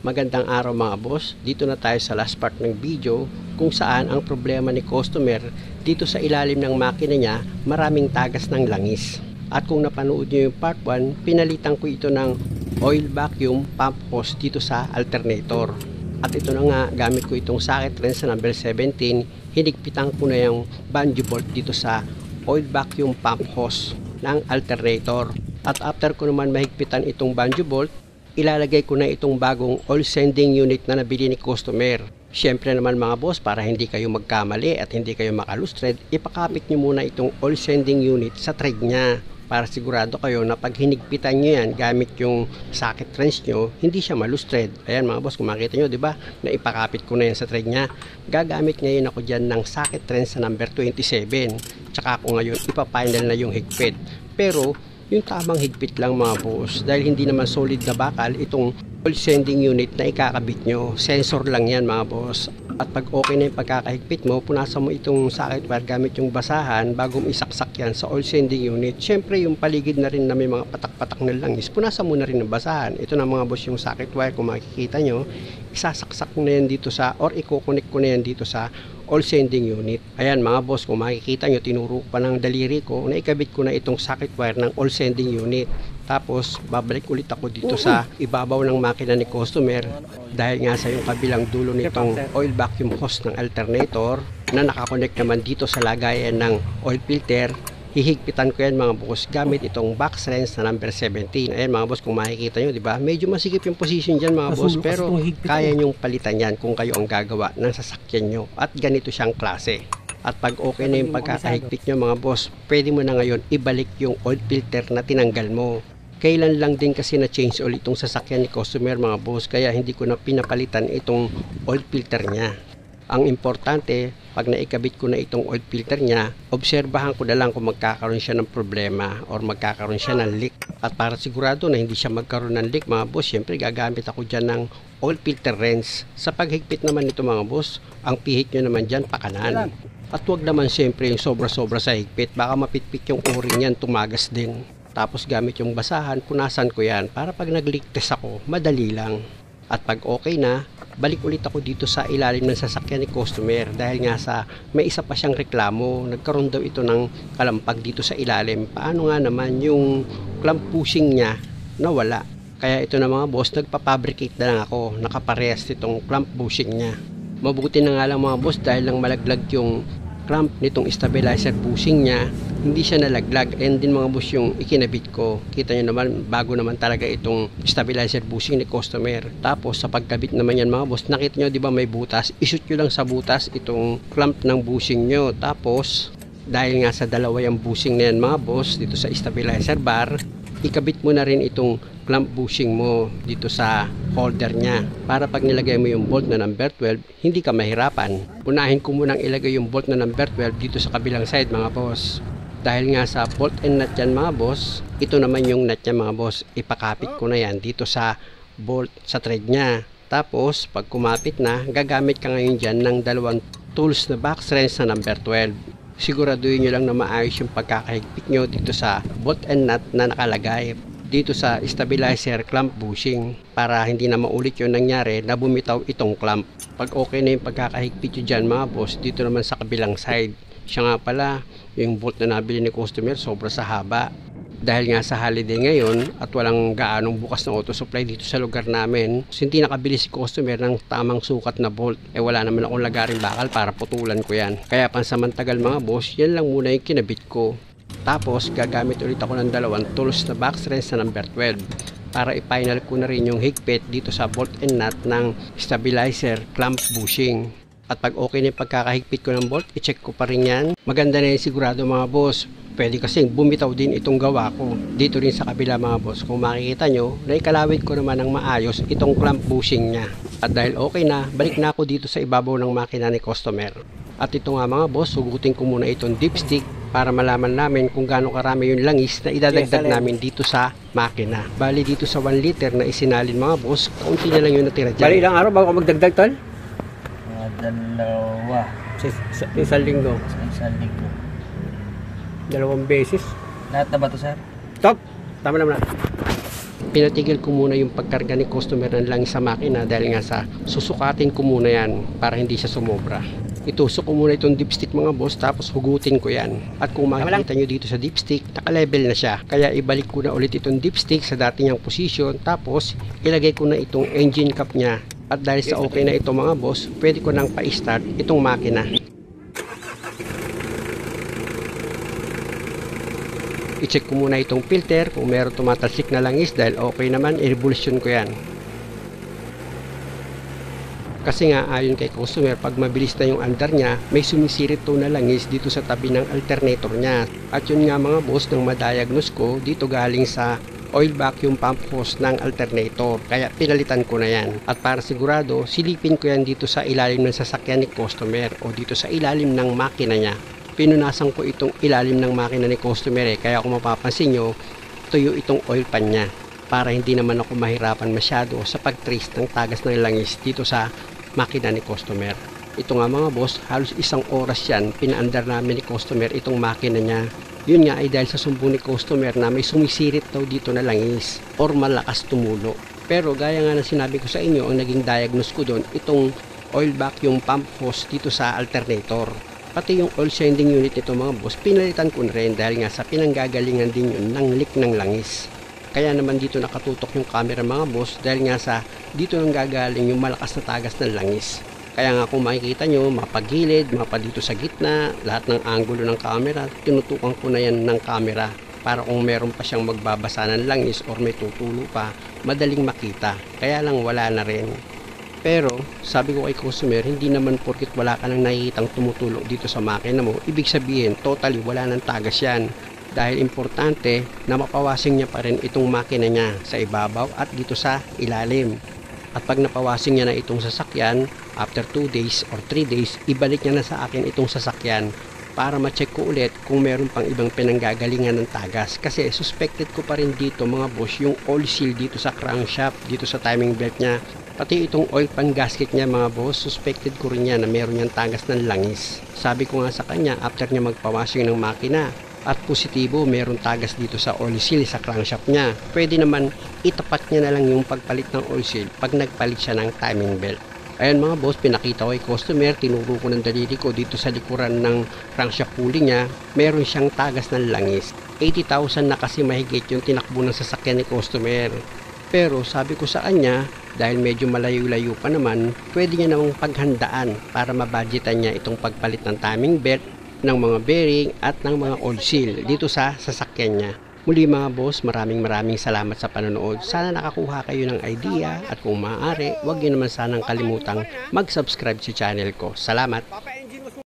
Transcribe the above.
Magandang araw mga boss, dito na tayo sa last part ng video kung saan ang problema ni customer dito sa ilalim ng makina niya maraming tagas ng langis. At kung napanood nyo yung part 1, pinalitan ko ito ng oil vacuum pump hose dito sa alternator. At ito na nga, gamit ko itong socket wrench sa number 17, hinigpitan ko na yung bungee bolt dito sa oil vacuum pump hose ng alternator. At after ko naman mahigpitan itong bungee bolt, ilalagay ko na itong bagong oil sending unit na nabili ni customer. Siyempre naman mga boss, para hindi kayo magkamali at hindi kayo makalustred, ipakapit nyo muna itong oil sending unit sa thread niya para sigurado kayo na pag hinigpitan nyo yan gamit yung socket wrench nyo, hindi siya malustred. Ayan mga boss, kung makita nyo, diba, na ipakapit ko na yan sa thread niya. Gagamit ngayon ako dyan ng socket wrench sa number 27. Tsaka ako ngayon ipafinal na yung higpit. Pero yung tamang higpit lang mga boss, dahil hindi naman solid na bakal itong oil sending unit na ikakabit nyo. Sensor lang yan mga boss. At pag okay na yung pagkakahigpit mo, punasan mo itong socket wire gamit yung basahan bago mo isaksak yan sa oil sending unit. Syempre yung paligid na rin na may mga patak-patak na langis, punasan mo na rin ng basahan. Ito na mga boss yung socket wire, kung makikita nyo, isasaksak ko na yan dito sa, or i-connect ko na yan dito sa oil sending unit. Ayan mga boss, kung makikita nyo, tinuro pa ng daliri ko na ikabit ko na itong socket wire ng oil sending unit. Tapos babalik ulit ako dito sa ibabaw ng makina ni customer dahil nga sa yung kabilang dulo nitong oil vacuum hose ng alternator na nakakonect naman dito sa lagayan ng oil filter. Hihigpitan ko yan mga boss gamit itong box wrench na number 17. Ayan mga boss, kung makikita nyo, diba? Medyo masikip yung position dyan mga boss, pero kaya nyong palitan yan kung kayo ang gagawa ng sasakyan nyo. At ganito siyang klase. At pag okay na yung pagkakahigpit nyo mga boss, pwede mo na ngayon ibalik yung oil filter na tinanggal mo. Kailan lang din kasi na change oil itong sasakyan ni customer mga boss, kaya hindi ko na pinapalitan itong oil filter niya. Ang importante, pag naikabit ko na itong oil filter niya, obserbahan ko na lang kung magkakaroon siya ng problema or magkakaroon siya ng leak. At para sigurado na hindi siya magkaroon ng leak mga boss, syempre gagamit ako dyan ng oil filter wrench. Sa paghigpit naman nito mga boss, ang pihit nyo naman dyan pakanan. At wag naman syempre yung sobra-sobra sa higpit, baka mapitpit yung o-ring yan, tumagas din. Tapos gamit yung basahan, punasan ko yan para pag nag-leak test ako, madali lang. At pag okay na, balik ulit ako dito sa ilalim ng sasakyan ni customer dahil nga sa may isa pa siyang reklamo. Nagkaroon daw ito ng kalampag dito sa ilalim. Paano nga naman yung clamp bushing niya nawala. Kaya ito na mga boss, nagpapabricate na lang ako. Nakaparehas itong clamp bushing niya. Mabuti na nga lang mga boss dahil lang malaglag yung clamp nitong stabilizer bushing niya, hindi siya nalaglag. And din mga boss yung ikinabit ko, kita nyo naman bago naman talaga itong stabilizer bushing ni customer. Tapos sa pagkabit naman yan mga boss, nakita nyo diba may butas, ishoot nyo lang sa butas itong clamp ng bushing nyo. Tapos dahil nga sa dalawa yung bushing na yan mga boss dito sa stabilizer bar, ikabit mo na rin itong clamp bushing mo dito sa holder niya para pag nilagay mo yung bolt na number 12 hindi ka mahirapan. Unahin ko munang ilagay yung bolt na number 12 dito sa kabilang side mga boss, dahil nga sa bolt and nut yan mga boss, ito naman yung nut niya mga boss, ipakapit ko na yan dito sa bolt sa thread niya. Tapos pag kumapit na, gagamit ka ngayon dyan ng dalawang tools na box wrench na number 12. Siguraduhin nyo lang na maayos yung pagkakahigpit nyo dito sa bolt and nut na nakalagay dito sa stabilizer clamp bushing para hindi na maulit yung nangyari na bumitaw itong clamp. Pag okay na yung pagkakahigpit nyo dyan mga boss, dito naman sa kabilang side, siya nga pala yung bolt na nabili ni customer sobra sa haba. Dahil nga sa holiday ngayon at walang gaanong bukas ng auto supply dito sa lugar namin, hindi nakabili si customer ng tamang sukat na bolt. Wala naman akong lagaring bakal para putulan ko yan. Kaya pansamantagal mga boss, yan lang muna yung kinabit ko. Tapos gagamit ulit ako ng dalawang tools na box wrench na number 12 para i-final ko na rin yung higpit dito sa bolt and nut ng stabilizer clamp bushing. At pag okay na yung pagkakahigpit ko ng bolt, i-check ko pa rin yan. Maganda na yung sigurado mga boss. Pwede kasing bumitaw din itong gawa ko dito rin sa kabila mga boss. Kung makikita nyo, naikalawit ko naman ng maayos itong clamp bushing niya. At dahil okay na, balik na ako dito sa ibabaw ng makina ni customer. At ito nga mga boss, sugutin ko muna itong dipstick para malaman namin kung gaano karami yung langis na idadagdag namin dito sa makina. Bali dito sa 1 liter na isinalin mga boss, kaunti na lang yung natira dyan. Bali ilang araw bago magdagdag tol? Dalawa. Isang linggo. Isang linggo. 2 beses. Lahat na ba ito, sir? Stop! Tama naman na. Pinatigil ko muna yung pagkarga ni customer ng langis sa makina dahil nga sa susukatin ko muna yan para hindi siya sumobra. Itusok ko muna itong dipstick mga boss, tapos hugutin ko yan. At kung makikita nyo dito sa dipstick, naka-level na siya. Kaya ibalik ko na ulit itong dipstick sa dati niyang position, tapos ilagay ko na itong engine cap niya. At dahil sa okay na ito mga boss, pwede ko nang pa-start itong makina. I-check ko muna itong filter kung meron tumatalsik na langis, dahil okay naman, i-revolution ko yan. Kasi nga ayon kay customer, pag mabilis na yung andar niya, may sumisirit to na langis dito sa tabi ng alternator niya. At yun nga mga boss, nang ma-diagnose ko, dito galing sa oil vacuum pump hose ng alternator. Kaya pinalitan ko na yan. At para sigurado, silipin ko yan dito sa ilalim ng sasakyan ni customer o dito sa ilalim ng makina niya. Pinunasan ko itong ilalim ng makina ni customer kaya kung mapapansin nyo, tuyo itong oil pan niya. Para hindi naman ako mahirapan masyado sa pag-trace ng tagas ng langis dito sa makina ni customer. Ito nga mga boss, halos isang oras yan pinaandar namin ni customer itong makina niya. Yun nga ay dahil sa sumbong ni customer na may sumisirit daw dito na langis or malakas tumulo. Pero gaya nga na sinabi ko sa inyo, ang naging diagnose ko doon, itong oil vacuum pump hose dito sa alternator. Pati yung oil sending unit nito mga boss, pinalitan ko na rin dahil nga sa pinanggagalingan din yun ng leak ng langis. Kaya naman dito nakatutok yung camera mga boss dahil nga sa dito nang gagaling yung malakas na tagas ng langis. Kaya nga kung makikita nyo, mapagilid, mapa dito sa gitna, lahat ng angulo ng camera, tinutukan ko na yan ng camera para kung meron pa siyang magbabasa ng langis or may tutulo pa, madaling makita. Kaya lang wala na rin. Pero sabi ko kay customer, hindi naman porkit wala ka nang nakikitang tumutulog dito sa makina mo, ibig sabihin totally wala nang tagas yan. Dahil importante na mapawasing niya pa rin itong makina niya sa ibabaw at dito sa ilalim. At pag napawasing niya na itong sasakyan, after 2 days or 3 days, ibalik niya na sa akin itong sasakyan para ma-check ko ulit kung meron pang ibang pinanggagalingan ng tagas. Kasi suspected ko pa rin dito mga boss yung oil seal dito sa crankshaft, dito sa timing belt niya. Pati itong oil pan gasket niya mga boss, suspected ko rin yan na meron niyang tagas ng langis. Sabi ko nga sa kanya, after niya magpawashing ng makina, at positibo meron tagas dito sa oil seal sa crankshaft niya, pwede naman itapat niya na lang yung pagpalit ng oil seal pag nagpalit siya ng timing belt. Ayan mga boss, pinakita ko kay customer, tinuro ko ng daliri ko dito sa likuran ng crankshaft pulley niya, meron siyang tagas ng langis. 80,000 na kasi mahigit yung tinakbo ng sasakyan ni customer. Pero sabi ko sa kanya, dahil medyo malayo-layo pa naman, pwede niya namang paghandaan para mabudgetan niya itong pagpalit ng timing belt, ng mga bearing at ng mga oil seal dito sa sasakyan niya. Muli mga boss, maraming salamat sa panonood. Sana nakakuha kayo ng idea at kung maaari, huwag niyo naman sanang kalimutang mag-subscribe sa channel ko. Salamat!